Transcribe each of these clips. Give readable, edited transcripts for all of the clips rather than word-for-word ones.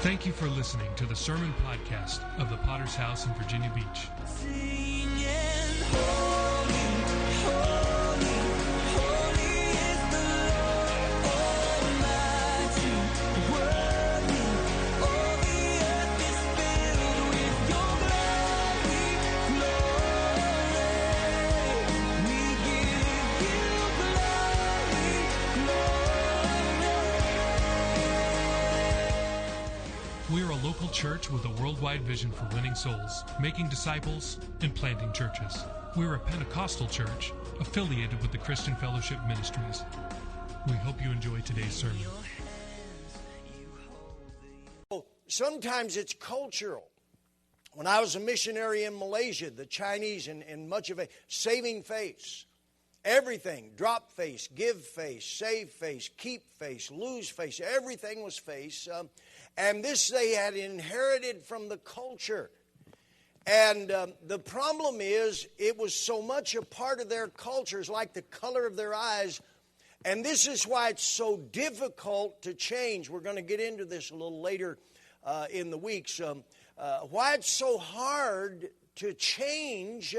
Thank you for listening to the sermon podcast of the Potter's House in Virginia Beach. Singing, holy, holy, holy is the Lord Almighty. Worthy, all the earth is filled with your glory, glory. We give you glory, glory. We are a local church with a worldwide vision for winning souls, making disciples, and planting churches. We're a Pentecostal church affiliated with the Christian Fellowship Ministries. We hope you enjoy today's sermon. Sometimes it's cultural. When I was a missionary in Malaysia, the Chinese and much of it, saving face. Everything, drop face, give face, save face, keep face, lose face, everything was face. And this they had inherited from the culture. And the problem is, it was so much a part of their culture, it's like the color of their eyes. And this is why it's so difficult to change. We're going to get into this a little later in the weeks. Why it's so hard to change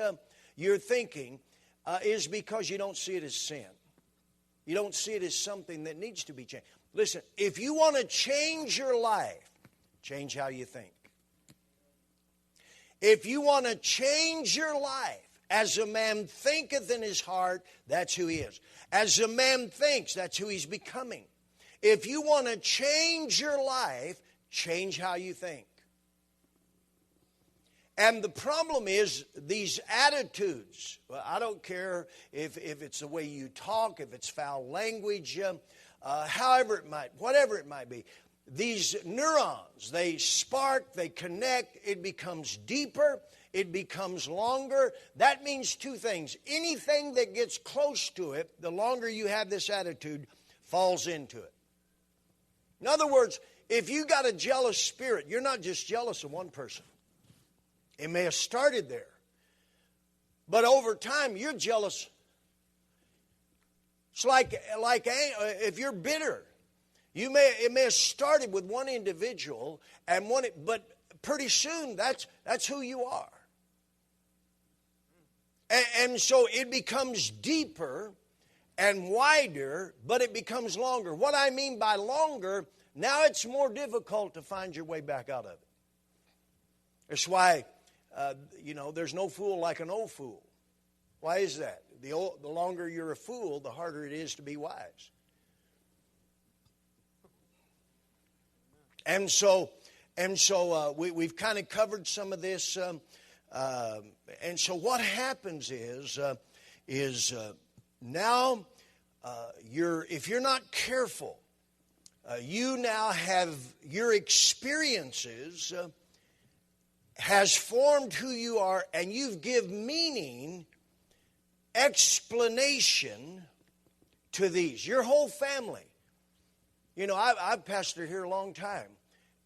your thinking is because you don't see it as sin. You don't see it as something that needs to be changed. Listen, if you want to change your life, change how you think. If you want to change your life, as a man thinketh in his heart, that's who he is. As a man thinks, that's who he's becoming. If you want to change your life, change how you think. And the problem is these attitudes. Well, I don't care if it's the way you talk, if it's foul language, however it might, whatever it might be. These neurons, they spark, they connect, it becomes deeper, it becomes longer. That means two things. Anything that gets close to it, the longer you have this attitude, falls into it. In other words, if you got a jealous spirit, you're not just jealous of one person. It may have started there. But over time, you're jealous. It's like if you're bitter, it may have started with one individual, but pretty soon that's who you are. And so it becomes deeper and wider, but it becomes longer. What I mean by longer, now it's more difficult to find your way back out of it. That's why, there's no fool like an old fool. Why is that? The longer you're a fool, the harder it is to be wise. And so we've kind of covered some of this. And so what happens is now if you're not careful, you now have your experiences has formed who you are, and you've given meaning, explanation to these. Your whole family. You know, I've pastored here a long time,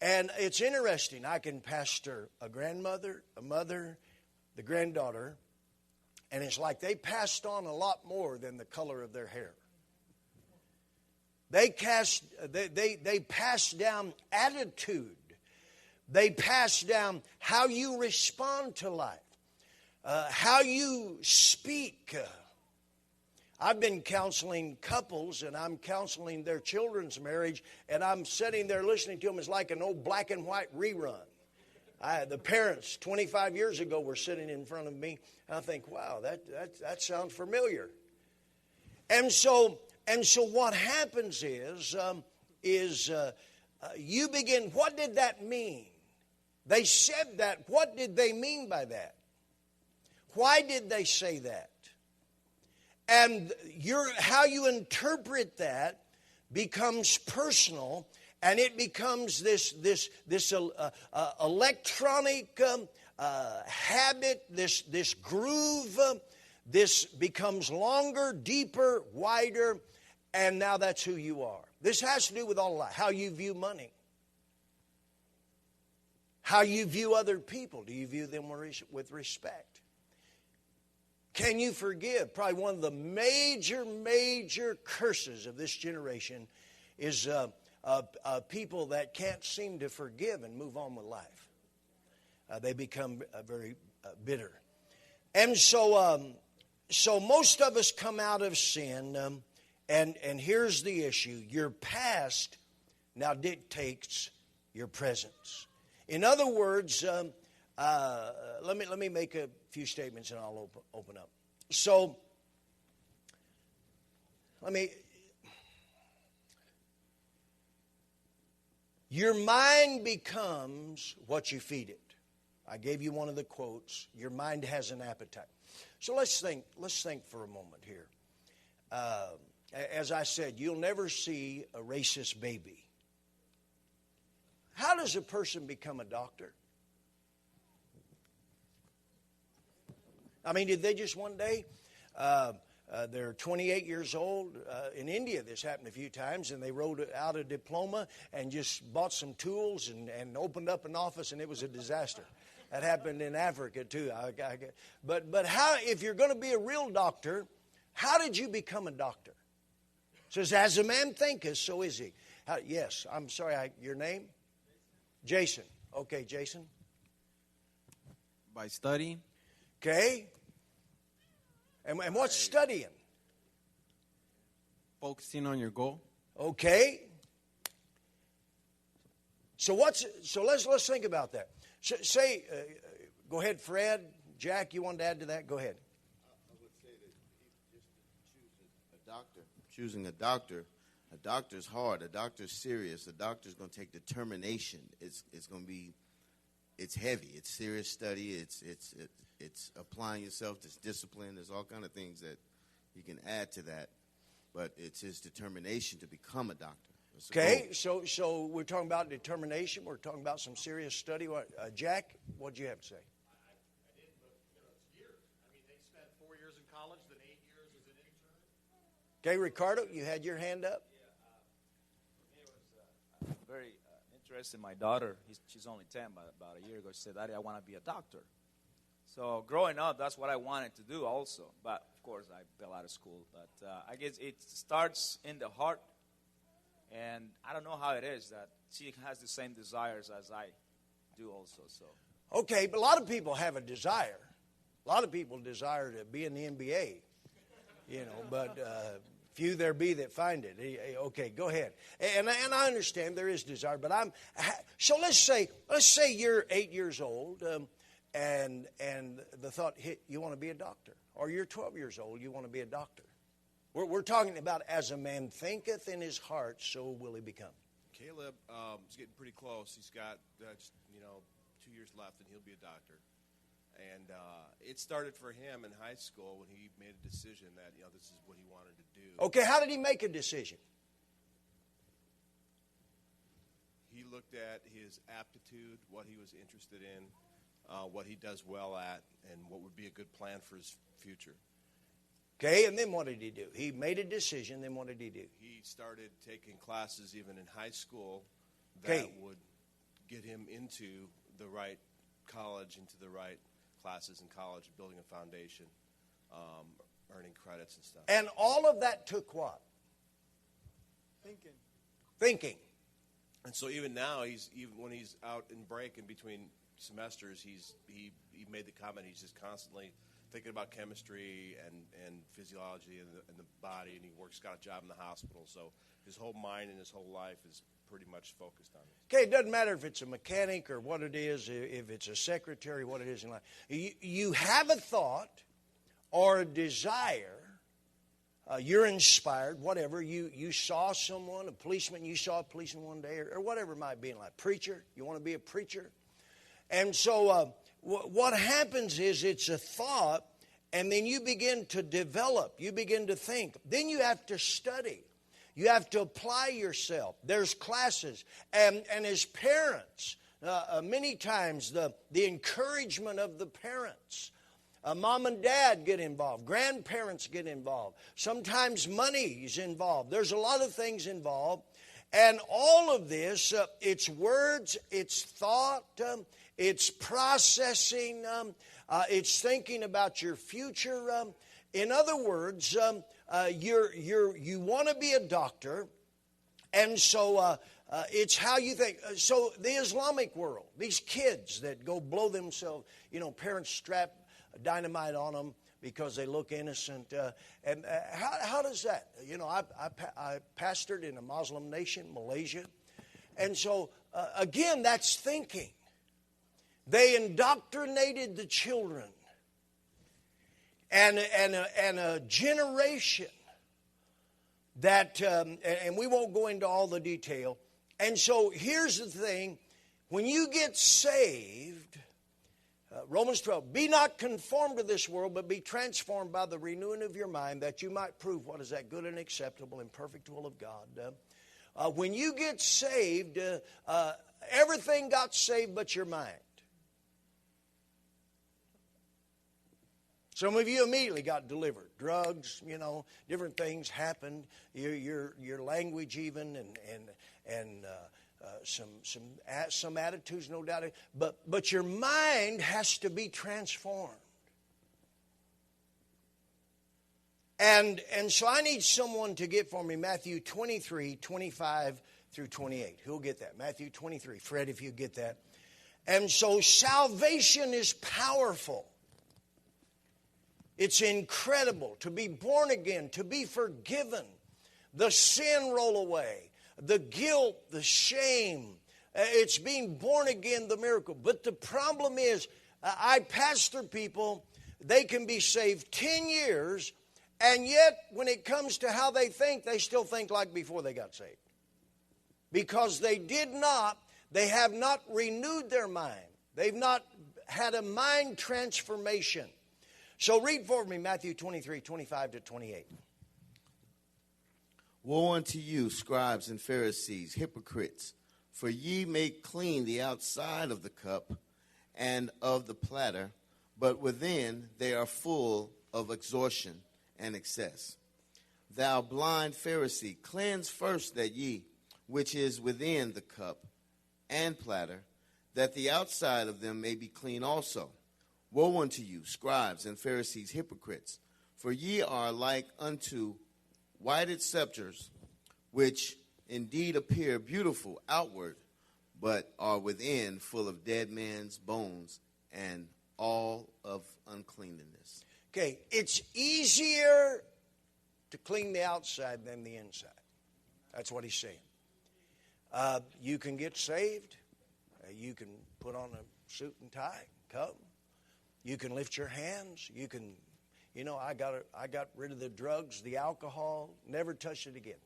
and it's interesting. I can pastor a grandmother, a mother, the granddaughter, and it's like they passed on a lot more than the color of their hair. They pass down attitude. They pass down how you respond to life, how you speak. I've been counseling couples, and I'm counseling their children's marriage, and I'm sitting there listening to them. It's like an old black and white rerun. The parents 25 years ago were sitting in front of me, and I think, wow, that sounds familiar. And so what happens is you begin, what did that mean? They said that. What did they mean by that? Why did they say that? And how you interpret that becomes personal, and it becomes this electronic habit, this groove. This becomes longer, deeper, wider, and now that's who you are. This has to do with all life. How you view money. How you view other people. Do you view them with respect? Can you forgive? Probably one of the major curses of this generation is people that can't seem to forgive and move on with life. They become very bitter. And so most of us come out of sin, and here's the issue. Your past now dictates your presence. In other words, let me make a few statements and I'll open up. So, your mind becomes what you feed it. I gave you one of the quotes. Your mind has an appetite. So let's think for a moment here. As I said, you'll never see a racist baby. How does a person become a doctor? I mean, did they just one day, they're 28 years old. In India, this happened a few times, and they wrote out a diploma and just bought some tools and opened up an office, and it was a disaster. That happened in Africa, too. But how, if you're going to be a real doctor, how did you become a doctor? It says, as a man thinketh, so is he. Yes, I'm sorry, your name? Jason. Okay, Jason. By studying. Okay. And what's studying? Focusing on your goal. Okay. So let's think about that. Say, go ahead, Fred. Jack, you wanted to add to that? Go ahead. I would say that choosing a doctor's hard. A doctor's serious. A doctor's going to take determination. It's heavy. It's serious study. It's applying yourself. It's discipline. There's all kind of things that you can add to that. But it's his determination to become a doctor. Okay, so we're talking about determination. We're talking about some serious study. Jack, what do you have to say? I did, but it's years. I mean, they spent 4 years in college, then 8 years as an intern. Okay, Ricardo, you had your hand up. Yeah, it was very interesting. My daughter, she's only 10, but about a year ago, she said, Daddy, I want to be a doctor. So growing up, that's what I wanted to do also. But, of course, I fell out of school. But I guess it starts in the heart. And I don't know how it is that she has the same desires as I do also. So okay, but a lot of people have a desire. A lot of people desire to be in the NBA, but few there be that find it. Okay, go ahead. And I understand there is desire, but so let's say you're 8 years old, and the thought hit, you want to be a doctor, or you're 12 years old, you want to be a doctor. We're talking about as a man thinketh in his heart, so will he become. Caleb is getting pretty close. He's got 2 years left, and he'll be a doctor. And it started for him in high school when he made a decision that this is what he wanted to do. Okay, how did he make a decision? He looked at his aptitude, what he was interested in, what he does well at, and what would be a good plan for his future. Okay, and then what did he do? He made a decision, then what did he do? He started taking classes even in high school that would get him into the right college, into the right classes in college, building a foundation, earning credits and stuff. And all of that took what? Thinking. And so even now, even when he's out in break in between semesters, he made the comment he's just constantly thinking about chemistry and physiology and the body, and he got a job in the hospital. So his whole mind and his whole life is pretty much focused on it. Okay, it doesn't matter if it's a mechanic or what it is, if it's a secretary, what it is in life. You have a thought or a desire, you're inspired, whatever. You saw someone, a policeman, you saw a policeman one day, or whatever it might be in life. Preacher, you want to be a preacher. And so what happens is it's a thought, and then you begin to develop. You begin to think. Then you have to study. You have to apply yourself. There's classes. And as parents, many times the encouragement of the parents, mom and dad get involved. Grandparents get involved. Sometimes money is involved. There's a lot of things involved. And all of this, it's words, it's thought, it's processing, it's thinking about your future. In other words, you want to be a doctor, And so it's how you think. So the Islamic world, these kids that go blow themselves, parents strap dynamite on them because they look innocent. And how does that? I pastored in a Muslim nation, Malaysia. And so, again, that's thinking. They indoctrinated the children. And a generation that, and we won't go into all the detail. And so here's the thing. When you get saved, Romans 12, be not conformed to this world, but be transformed by the renewing of your mind, that you might prove what is that good and acceptable and perfect will of God. When you get saved, everything got saved but your mind. Some of you immediately got delivered. Drugs, different things happened. Your language even, and some attitudes, no doubt. But your mind has to be transformed. And so I need someone to get for me Matthew 23, 25 through 28. Who'll get that? Matthew 23. Fred, if you get that. And so salvation is powerful. It's incredible to be born again, to be forgiven, the sin roll away, the guilt, the shame. It's being born again, the miracle. But the problem is, I pastor people, they can be saved 10 years, and yet when it comes to how they still think like before they got saved. Because they have not renewed their mind. They've not had a mind transformation. So read for me Matthew 23, 25 to 28. Woe unto you, scribes and Pharisees, hypocrites, for ye make clean the outside of the cup and of the platter, but within they are full of extortion and excess. Thou blind Pharisee, cleanse first that ye, which is within the cup and platter, that the outside of them may be clean also. Woe unto you, scribes and Pharisees, hypocrites, for ye are like unto whited sepulchres, which indeed appear beautiful outward, but are within full of dead men's bones and all of uncleanness. Okay, it's easier to clean the outside than the inside. That's what he's saying. You can get saved. You can put on a suit and tie, come. You can lift your hands. You can, I got rid of the drugs, the alcohol, never touched it again.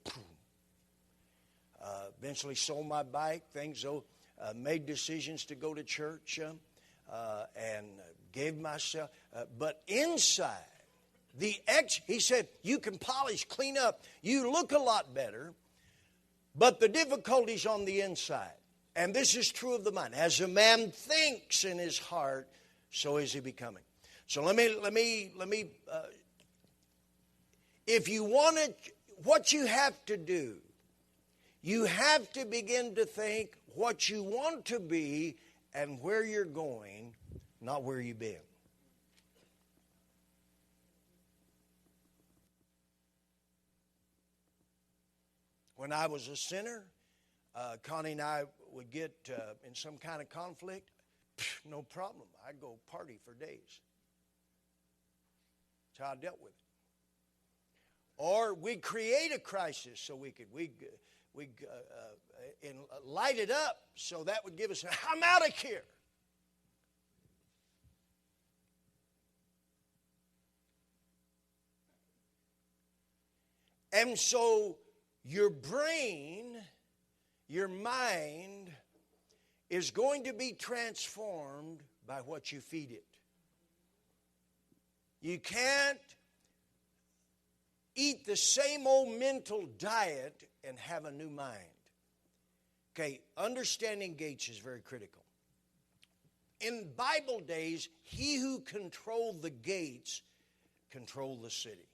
Eventually sold my bike, made decisions to go to church and gave myself. But inside, he said, you can polish, clean up. You look a lot better, but the difficulty's on the inside. And this is true of the mind. As a man thinks in his heart, so is he becoming. So let me. If you want it, what you have to do, you have to begin to think what you want to be and where you're going, not where you've been. When I was a sinner, Connie and I would get in some kind of conflict. No problem. I'd go party for days. That's how I dealt with it. Or we'd create a crisis so we light it up so that would give us, I'm out of here. And so your brain, your mind, is going to be transformed by what you feed it. You can't eat the same old mental diet and have a new mind. Okay, understanding gates is very critical. In Bible days, he who controlled the gates controlled the city.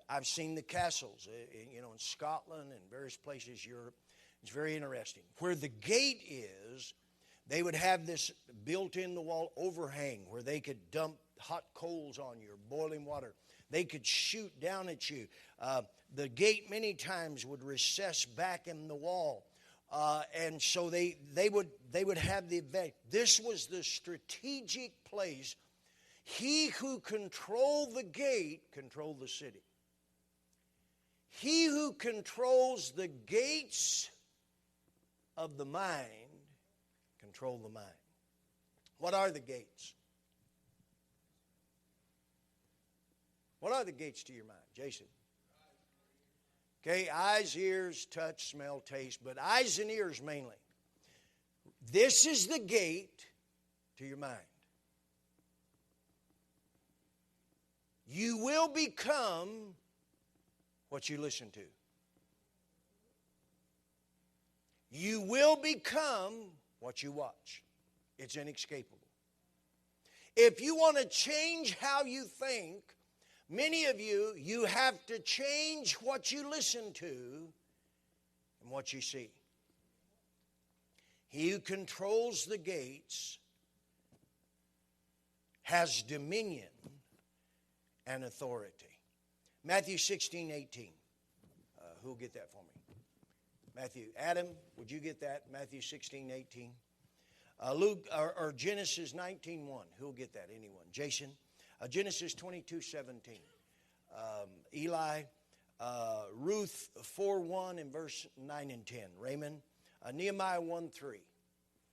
I've seen the castles, in Scotland and various places, Europe. It's very interesting. Where the gate is, they would have this built in the wall overhang where they could dump hot coals on you or boiling water. They could shoot down at you. The gate many times would recess back in the wall. And so they would have the event. This was the strategic place. He who controlled the gate controlled the city. He who controls the gates of the mind control the mind. What are the gates? What are the gates to your mind, Jason? Okay, eyes, ears, touch, smell, taste, but eyes and ears mainly. This is the gate to your mind. You will become what you listen to. You will become what you watch. It's inescapable. If you want to change how you think, many of you have to change what you listen to and what you see. He who controls the gates has dominion and authority. Matthew 16:18. Who'll get that for me? Matthew. Adam, would you get that? Matthew 16:18. Luke or Genesis 19:1. Who'll get that? Anyone? Jason. Genesis 22:17. Eli. Ruth 4:1 and verse 9 and 10. Raymond. Nehemiah 1:3.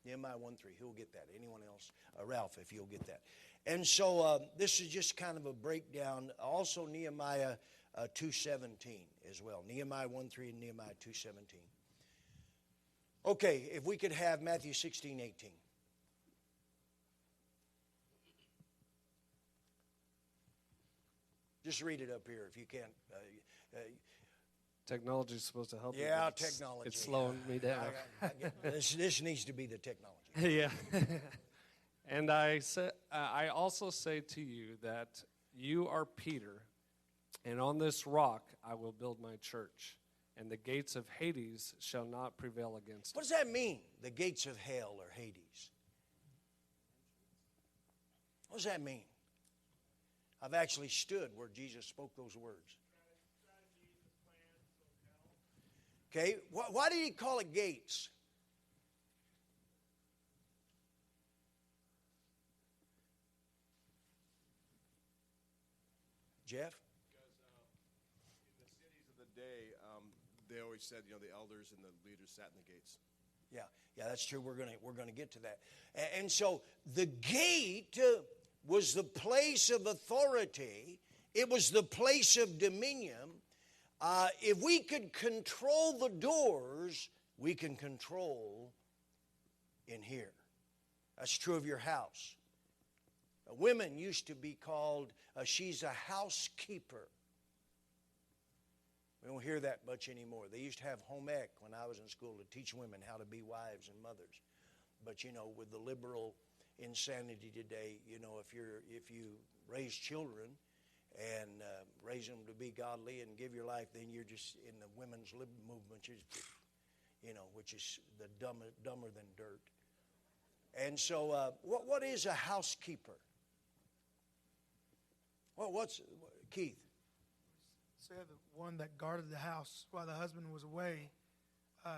Nehemiah 1:3. Who'll get that? Anyone else? Ralph, if you'll get that. And so this is just kind of a breakdown. Also Nehemiah 2:17 as well. Nehemiah 1:3 and Nehemiah 2:17. Okay, if we could have Matthew 16:18. Just read it up here if you can. Technology is supposed to help. Yeah, you, technology. It's slowing me down. This needs to be the technology. Yeah. And I also say to you that you are Peter, and on this rock I will build my church, and the gates of Hades shall not prevail against it. What does that mean? The gates of hell or Hades. What does that mean? I've actually stood where Jesus spoke those words. Okay, why did he call it gates? Jeff? Because in the cities of the day, they always said, the elders and the leaders sat in the gates. Yeah, that's true. We're gonna get to that. And so the gate was the place of authority. It was the place of dominion. If we could control the doors, we can control in here. That's true of your house. Women used to be called, she's a housekeeper. We don't hear that much anymore. They used to have home ec when I was in school to teach women how to be wives and mothers. But, with the liberal insanity today, if you raise children and raise them to be godly and give your life, then you're just in the women's lib movement, which is the dumber than dirt. And so what is a housekeeper? Well, what's Keith? Say the one that guarded the house while the husband was away.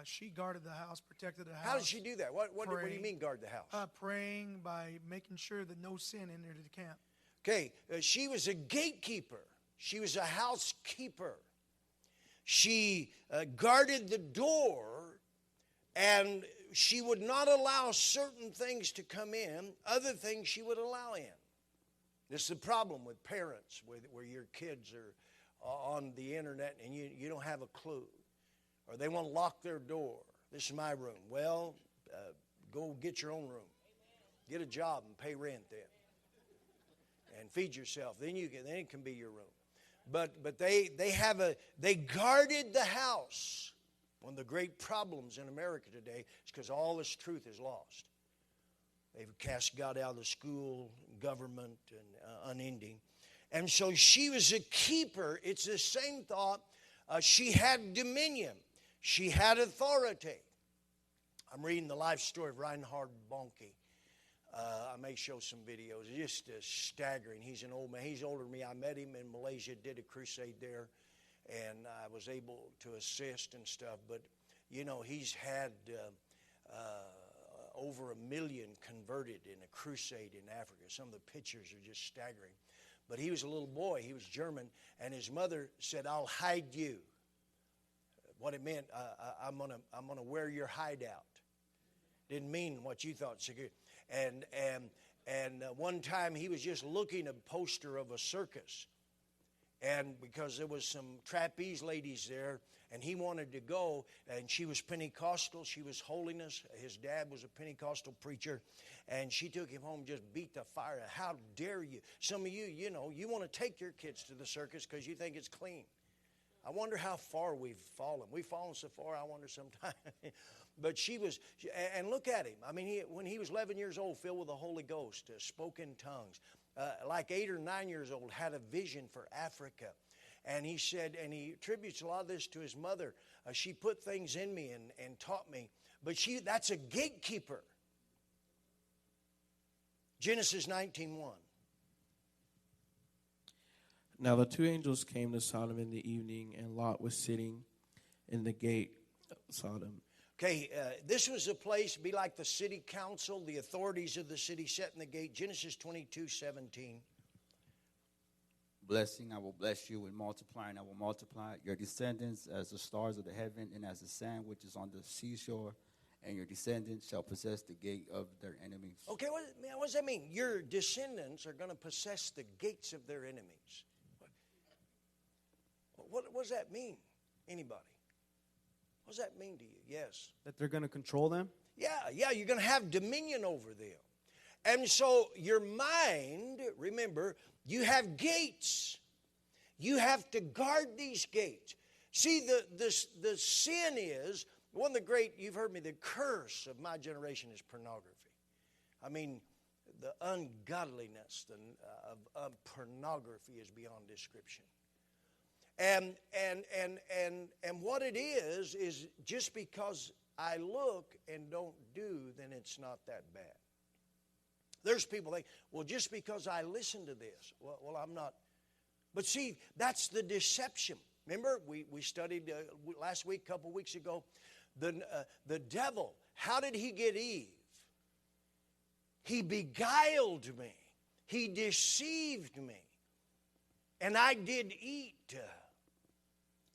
She guarded the house, protected the house. How did she do that? What do you mean guard the house? Praying by making sure that no sin entered the camp. Okay, she was a gatekeeper. She was a housekeeper. She guarded the door, and she would not allow certain things to come in. Other things she would allow in. This is the problem with parents, where your kids are on the internet and you don't have a clue. Or they want to lock their door. This is my room. Well, go get your own room. Get a job and pay rent then. And feed yourself. Then it can be your room. But they guarded the house. One of the great problems in America today is because all this truth is lost. They've cast God out of the school, government, and unending. And so she was a keeper. It's the same thought. She had dominion. She had authority. I'm reading the life story of Reinhard Bonnke. I may show some videos. It's just staggering. He's an old man. He's older than me. I met him in Malaysia, did a crusade there, and I was able to assist and stuff. But, you know, he's had over 1 million converted in a crusade in Africa. Some of the pictures are just staggering. But he was a little boy. He was German, and his mother said, "I'll hide you." What it meant, I'm gonna wear your hideout. Didn't mean what you thought. And one time he was just looking at a poster of a circus, and because there was some trapeze ladies there, and he wanted to go, and she was Pentecostal, she was holiness. His dad was a Pentecostal preacher, and she took him home, just beat the fire. How dare you? Some of you, you know, you want to take your kids to the circus because you think it's clean. I wonder how far we've fallen. We've fallen so far, I wonder sometimes. But she was, and look at him. I mean, when he was 11 years old, filled with the Holy Ghost, spoke in tongues. Like 8 or 9 years old, had a vision for Africa. And he said, and he attributes a lot of this to his mother. She put things in me and taught me. But that's a gatekeeper. Genesis 19:1. Now the two angels came to Sodom in the evening, and Lot was sitting in the gate of Sodom. Okay, this was a place, be like the city council, the authorities of the city set in the gate. Genesis 22:17. Blessing, I will bless you, and multiplying, I will multiply your descendants as the stars of the heaven and as the sand which is on the seashore, and your descendants shall possess the gate of their enemies. Okay, what does that mean? Your descendants are going to possess the gates of their enemies. What does that mean? Anybody? What does that mean to you? Yes. That they're going to control them? Yeah, you're going to have dominion over them. And so your mind, remember, you have gates. You have to guard these gates. See, the sin is, one of the great, you've heard me, the curse of my generation is pornography. I mean, the ungodliness of pornography is beyond description. And what it is just because I look and don't do, then it's not that bad. There's people think, well, just because I listen to this, well, I'm not. But see, that's the deception. Remember, we studied last week, a couple weeks ago, the devil. How did he get Eve? He beguiled me. He deceived me. And I did eat.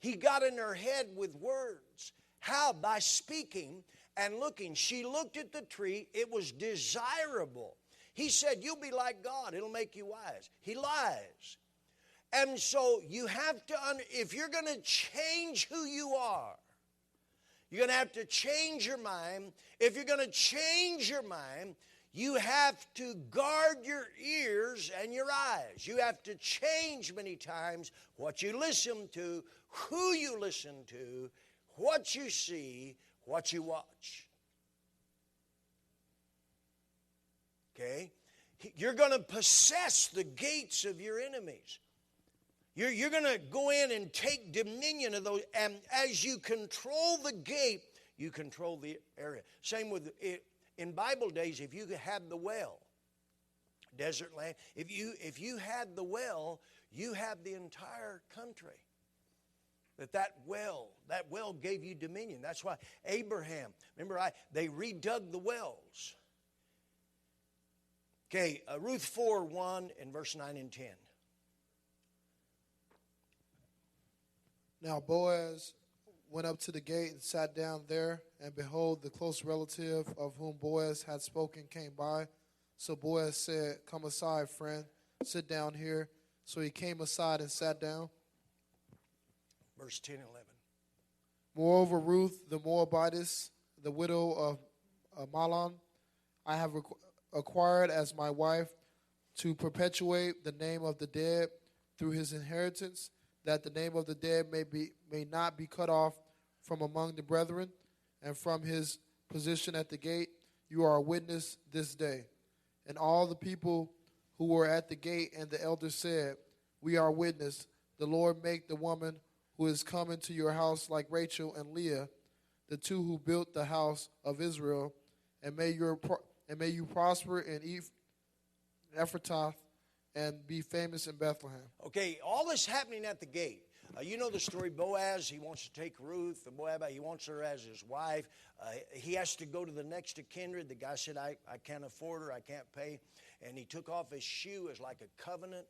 He got in her head with words. How? By speaking and looking. She looked at the tree. It was desirable. He said, you'll be like God. It'll make you wise. He lies. And so you have to, if you're going to change who you are, you're going to have to change your mind. If you're going to change your mind, you have to guard your ears and your eyes. You have to change many times what you listen to, who you listen to, what you see, what you watch. Okay? You're going to possess the gates of your enemies. You're going to go in and take dominion of those. And as you control the gate, you control the area. Same with it. In Bible days, if you had the well, desert land, if you had the well, you had the entire country. That well gave you dominion. That's why Abraham, remember, they redug the wells. Okay, Ruth 4:1 and verse 9 and 10. Now Boaz went up to the gate and sat down there, and behold, the close relative of whom Boaz had spoken came by. So Boaz said, come aside, friend, sit down here. So he came aside and sat down. Verse 10 and 11. Moreover, Ruth the Moabitess, the widow of Mahlon, I have acquired as my wife to perpetuate the name of the dead through his inheritance, that the name of the dead may not be cut off from among the brethren, and from his position at the gate you are a witness this day. And all the people who were at the gate and the elders said, we are witness. The Lord make the woman who is come into your house like Rachel and Leah, the two who built the house of Israel, and may and may you prosper in Ephrathah and be famous in Bethlehem. Okay, all this happening at the gate. You know the story. Boaz, he wants to take Ruth, the Moabite, he wants her as his wife. He has to go to the next of kindred. The guy said, I can't afford her, I can't pay. And he took off his shoe as like a covenant.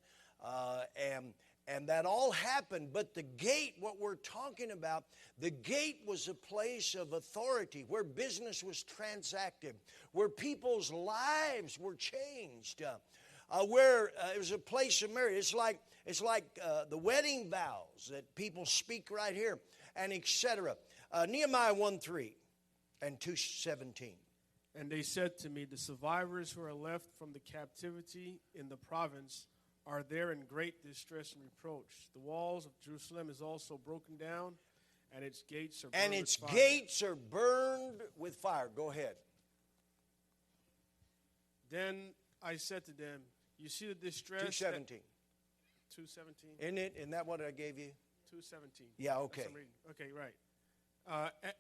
And that all happened. But the gate, what we're talking about, the gate was a place of authority where business was transacted, where people's lives were changed, where it was a place of marriage. It's like the wedding vows that people speak right here, and etc. Nehemiah 1:3 and 2:17. And they said to me, the survivors who are left from the captivity in the province are there in great distress and reproach. The walls of Jerusalem is also broken down, and its gates are burned with fire. Gates are burned with fire. Go ahead. Then I said to them, you see the distress. 2:17. 2:17. Isn't that what I gave you? 2:17. Yeah, okay. Okay, right.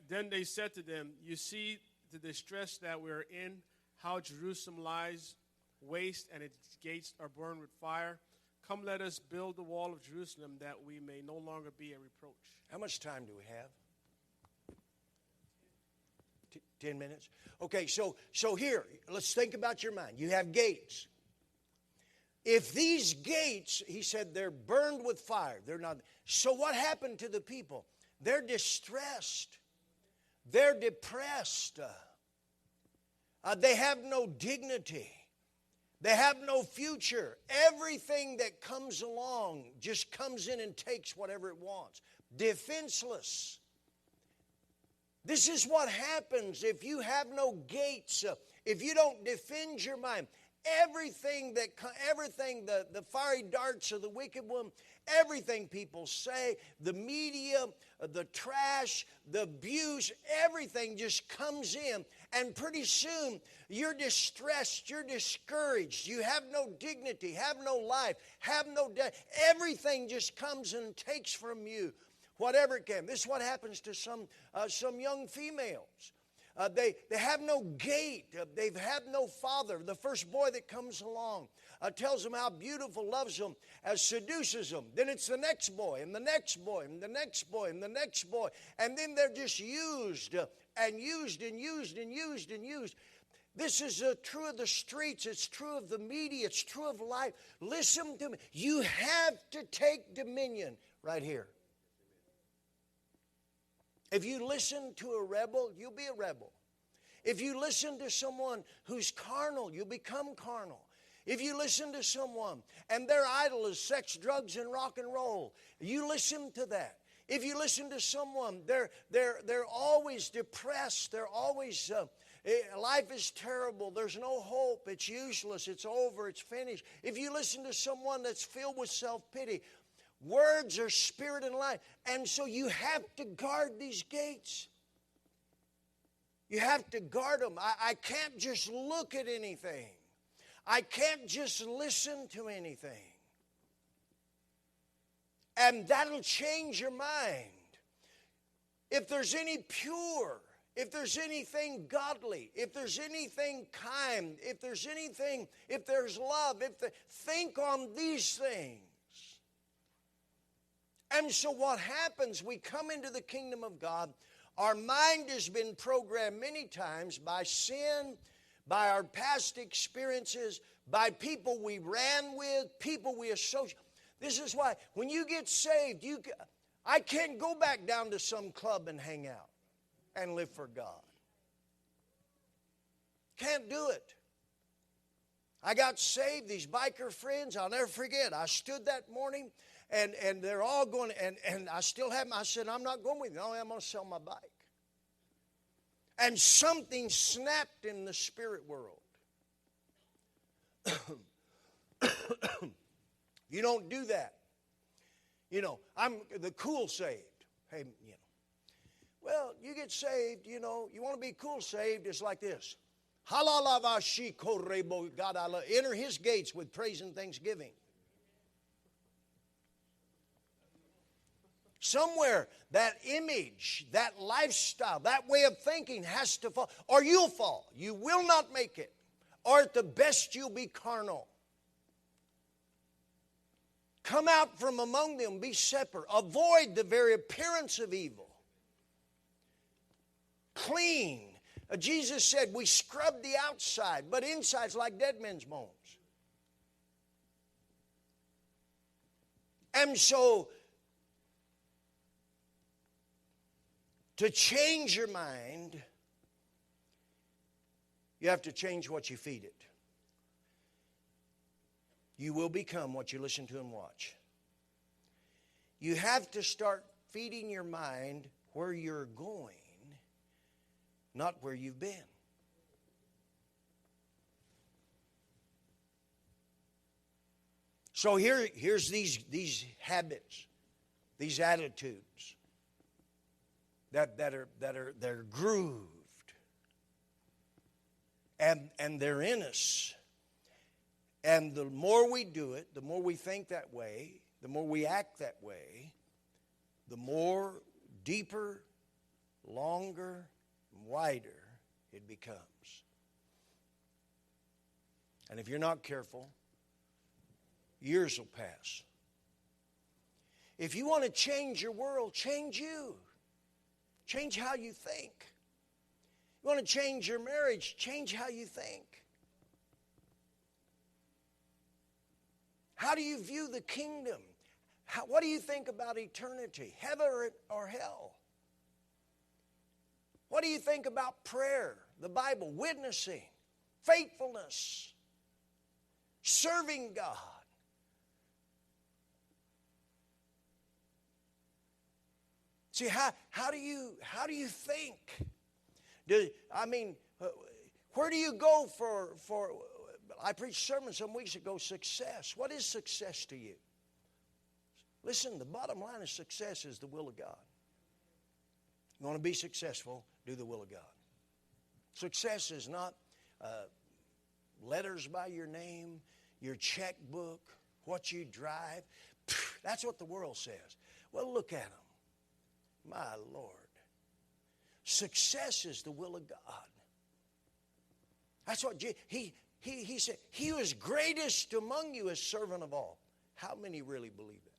Then they said to them, you see the distress that we're in, how Jerusalem lies waste and its gates are burned with fire. Come, let us build the wall of Jerusalem that we may no longer be a reproach. How much time do we have? 10 minutes? Okay, so here, let's think about your mind. You have gates. If these gates, he said, they're burned with fire, they're not. So what happened to the people? They're distressed. They're depressed. They have no dignity. They have no future. Everything that comes along just comes in and takes whatever it wants. Defenseless. This is what happens if you have no gates, if you don't defend your mind. Everything, the fiery darts of the wicked one, everything people say, the media, the trash, the abuse, everything just comes in. And pretty soon, you're distressed, you're discouraged, you have no dignity, have no life, have no death. Everything just comes and takes from you whatever it can. This is what happens to some young females. They have no gate. They've had no father. The first boy that comes along tells them how beautiful, loves them, seduces them. Then it's the next boy, and the next boy, and the next boy, and the next boy. And then they're just used and used and used and used and used. This is true of the streets. It's true of the media. It's true of life. Listen to me. You have to take dominion right here. If you listen to a rebel, you'll be a rebel. If you listen to someone who's carnal, you'll become carnal. If you listen to someone and their idol is sex, drugs, and rock and roll, you listen to that. If you listen to someone, they're always depressed. They're always, life is terrible. There's no hope. It's useless. It's over. It's finished. If you listen to someone that's filled with self-pity, words are spirit and life. And so you have to guard these gates. You have to guard them. I can't just look at anything. I can't just listen to anything. And that'll change your mind. If there's any pure, if there's anything godly, if there's anything kind, if there's love, think on these things. And so what happens, we come into the kingdom of God. Our mind has been programmed many times by sin, by our past experiences, by people we ran with, people we associate. This is why when you get saved, I can't go back down to some club and hang out and live for God. Can't do it. I got saved, these biker friends, I'll never forget. I stood that morning and they're all going, and I still have them. I said, I'm not going with you. No, I'm going to sell my bike. And something snapped in the spirit world. You don't do that. You know, I'm the cool saved. Hey, you know. Well, you get saved, you know, you want to be cool saved, it's like this. Enter his gates with praise and thanksgiving. Somewhere that image, that lifestyle, that way of thinking has to fall, or you'll fall. You will not make it. or at the best you'll be carnal. Come out from among them, be separate. Avoid the very appearance of evil. Clean. Jesus said we scrub the outside, but inside's like dead men's bones. And so, to change your mind, you have to change what you feed it. You will become what you listen to and watch. You have to start feeding your mind where you're going, not where you've been. So here's these habits, these attitudes that are grooved, and they're in us. And the more we do it, the more we think that way, the more we act that way, the more deeper, longer, wider it becomes. And if you're not careful, years will pass. If you want to change your world, change you. Change how you think. You want to change your marriage, change how you think. How do you view the kingdom? What do you think about eternity? Heaven or hell? What do you think about prayer, the Bible, witnessing, faithfulness, serving God? See, how do you think? Where do you go for I preached a sermon some weeks ago, success. What is success to you? Listen, the bottom line of success is the will of God. You want to be successful, do the will of God. Success is not letters by your name, your checkbook, what you drive. That's what the world says. Well, look at them. My Lord. Success is the will of God. That's what he said. He who is greatest among you is servant of all. How many really believe that?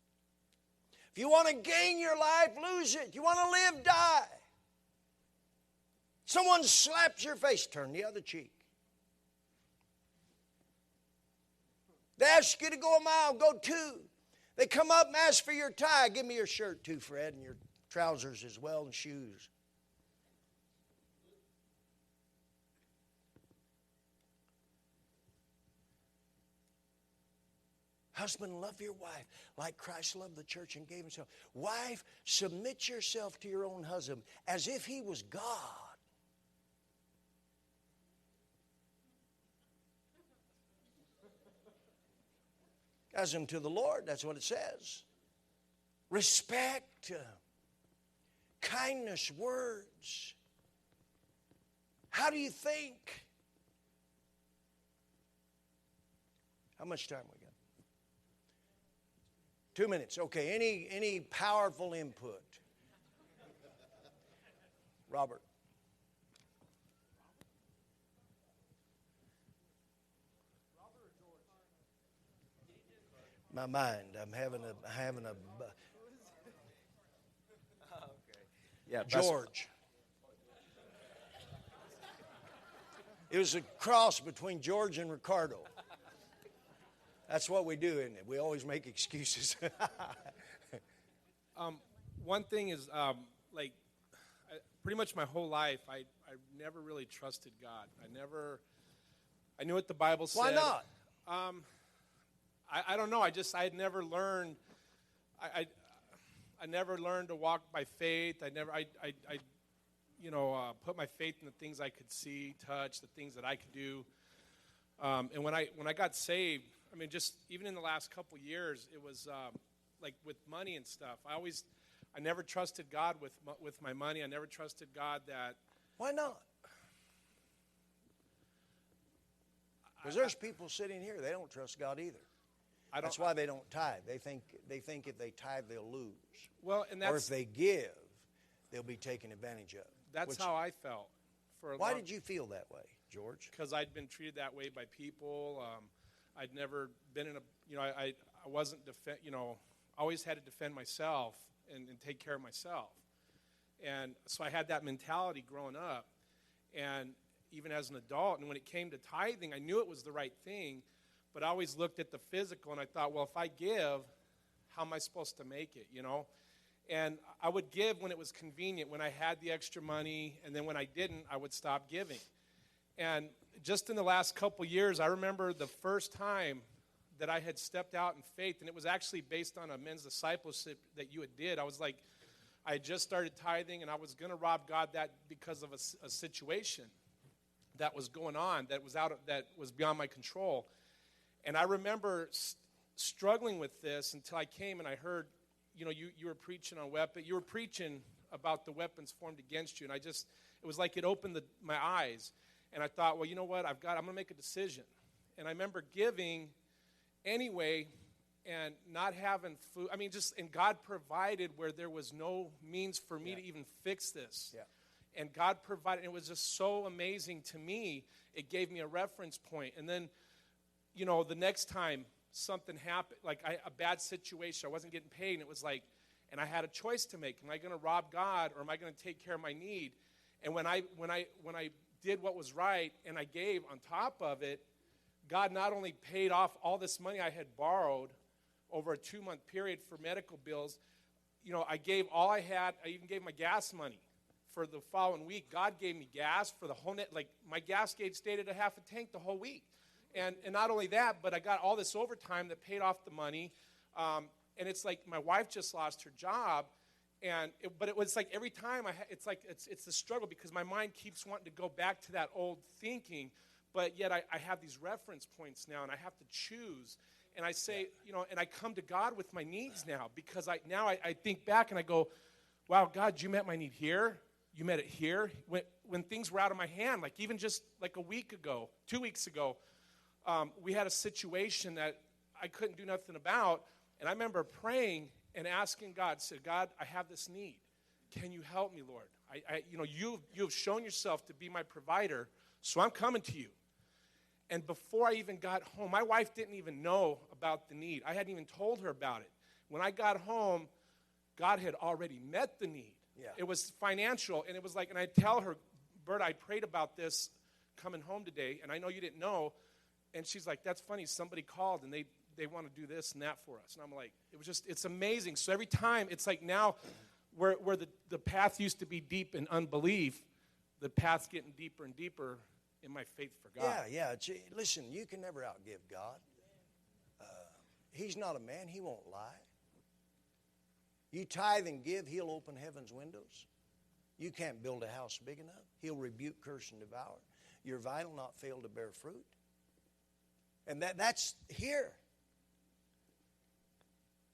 If you want to gain your life, lose it. You want to live, die. Someone slaps your face, turn the other cheek. They ask you to go a mile, go 2. They come up and ask for your tie. Give me your shirt too, Fred, and your trousers as well, and shoes. Husband, love your wife like Christ loved the church and gave himself. Wife, submit yourself to your own husband as if he was God. As unto the Lord, that's what it says. Respect, kindness, words. How do you think? How much time we got? 2 minutes. Okay, any powerful input? Robert. My mind. I'm having a Yeah, George. It was a cross between George and Ricardo. That's what we do, isn't it? We always make excuses. One thing is, pretty much my whole life, I never really trusted God. I knew what the Bible said. Why not? I don't know. I had never learned. I never learned to walk by faith. I put my faith in the things I could see, touch, the things that I could do. And when I got saved, I mean, just even in the last couple years, it was like with money and stuff. I never trusted God with my money. I never trusted God that. Why not? Because there's people sitting here, they don't trust God either. That's why they don't tithe. They think if they tithe, they'll lose. Well, and or if they give, they'll be taken advantage of. That's how I felt. Why did you feel that way? George? Because I'd been treated that way by people. I'd never been in I wasn't always had to defend myself and take care of myself. And so I had that mentality growing up. And even as an adult, and when it came to tithing, I knew it was the right thing, but I always looked at the physical, and I thought, well, if I give, how am I supposed to make it, And I would give when it was convenient, when I had the extra money, and then when I didn't, I would stop giving. And just in the last couple years, I remember the first time that I had stepped out in faith, and it was actually based on a men's discipleship that you did. I was like, I had just started tithing, and I was going to rob God that because of a situation that was going on that was beyond my control. And I remember struggling with this until I came and I heard, you were preaching on weapon. You were preaching about the weapons formed against you, and it was like it opened my eyes. And I thought, well, you know what? I'm going to make a decision. And I remember giving anyway and not having food. And God provided where there was no means for me to even fix this. Yeah. And God provided, and it was just so amazing to me. It gave me a reference point. And then, the next time something happened, like a bad situation, I wasn't getting paid, and it was like, and I had a choice to make. Am I going to rob God, or am I going to take care of my need? And when I did what was right, and I gave on top of it, God not only paid off all this money I had borrowed over a 2-month period for medical bills, I gave all I had. I even gave my gas money for the following week. God gave me gas for the whole net. Like, my gas gauge stayed at a half a tank the whole week. And not only that, but I got all this overtime that paid off the money. And it's like my wife just lost her job. But it was like every time it's a struggle because my mind keeps wanting to go back to that old thinking, but yet I have these reference points now, and I have to choose. And I say, and I come to God with my needs now, because I think back and I go, wow, God, you met my need here. You met it here. When things were out of my hand, like even just like a week ago, 2 weeks ago, we had a situation that I couldn't do nothing about. And I remember praying and asking God, said, God, I have this need. Can you help me, Lord? You have shown yourself to be my provider, so I'm coming to you. And before I even got home, my wife didn't even know about the need. I hadn't even told her about it. When I got home, God had already met the need. Yeah. It was financial, and it was like, and I tell her, Bert, I prayed about this coming home today, and I know you didn't know. And she's like, that's funny, somebody called, and they want to do this and that for us. And I'm like, it's amazing. So every time, it's like now where the path used to be deep in unbelief, the path's getting deeper and deeper in my faith for God. Yeah. Listen, you can never outgive God. He's not a man. He won't lie. You tithe and give, he'll open heaven's windows. You can't build a house big enough. He'll rebuke, curse, and devour. Your vine will not fail to bear fruit. And that's here.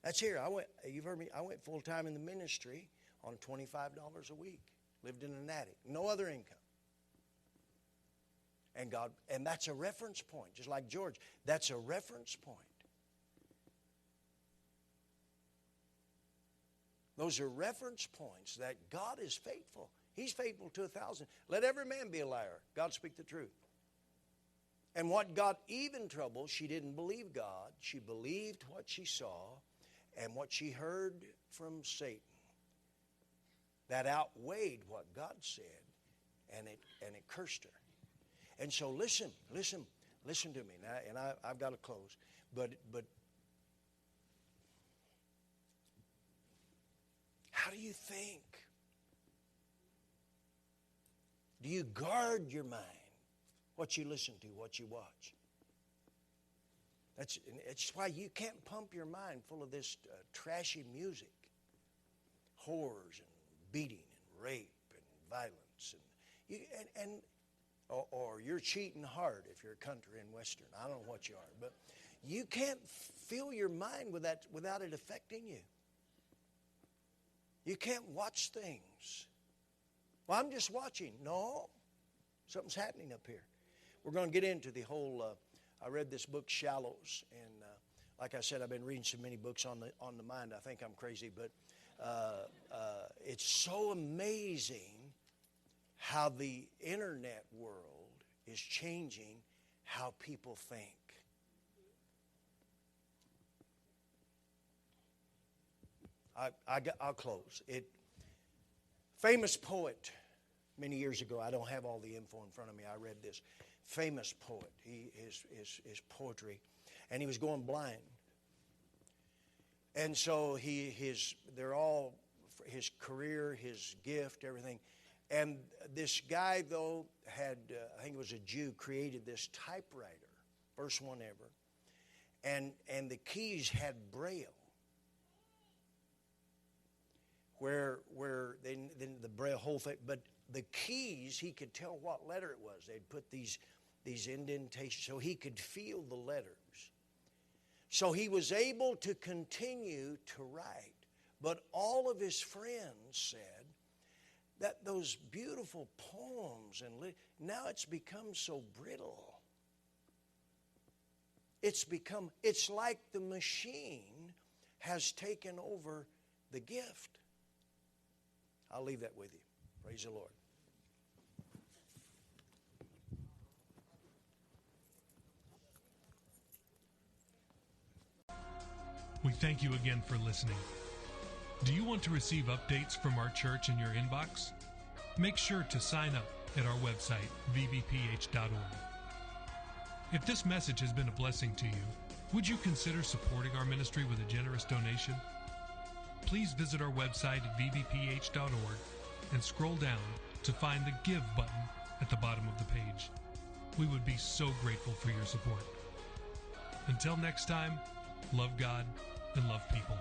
That's here. You've heard me, I went full-time in the ministry on $25 a week. Lived in an attic. No other income. And that's a reference point, just like George. That's a reference point. Those are reference points that God is faithful. He's faithful to 1,000. Let every man be a liar. God speak the truth. And what got Eve in trouble, she didn't believe God. She believed what she saw and what she heard from Satan. That outweighed what God said, and it cursed her. And so listen to me. Now, and I've got to close. But how do you think? Do you guard your mind? What you listen to, what you watch. It's why you can't pump your mind full of this trashy music. Whores and beating and rape and violence. Or you're cheating hard if you're country and western. I don't know what you are. But you can't fill your mind with that without it affecting you. You can't watch things. Well, I'm just watching. No. Something's happening up here. We're going to get into the whole, I read this book, Shallows, and like I said, I've been reading so many books on the mind, I think I'm crazy, but it's so amazing how the internet world is changing how people think. I'll close. Famous poet many years ago. I don't have all the info in front of me. I read this. Famous poet. His poetry, and he was going blind. And so they're all his career, his gift, everything. And this guy, though, had, I think it was a Jew, created this typewriter, first one ever. And the keys had Braille, where the Braille whole thing, but the keys, he could tell what letter it was. They'd put these indentations so he could feel the letters. So he was able to continue to write. But all of his friends said that those beautiful poems, now it's become so brittle. It's like the machine has taken over the gift. I'll leave that with you. Praise the Lord. We thank you again for listening. Do you want to receive updates from our church in your inbox? Make sure to sign up at our website, vbph.org. If this message has been a blessing to you, would you consider supporting our ministry with a generous donation? Please visit our website at vbph.org and scroll down to find the Give button at the bottom of the page. We would be so grateful for your support. Until next time, love God and love people.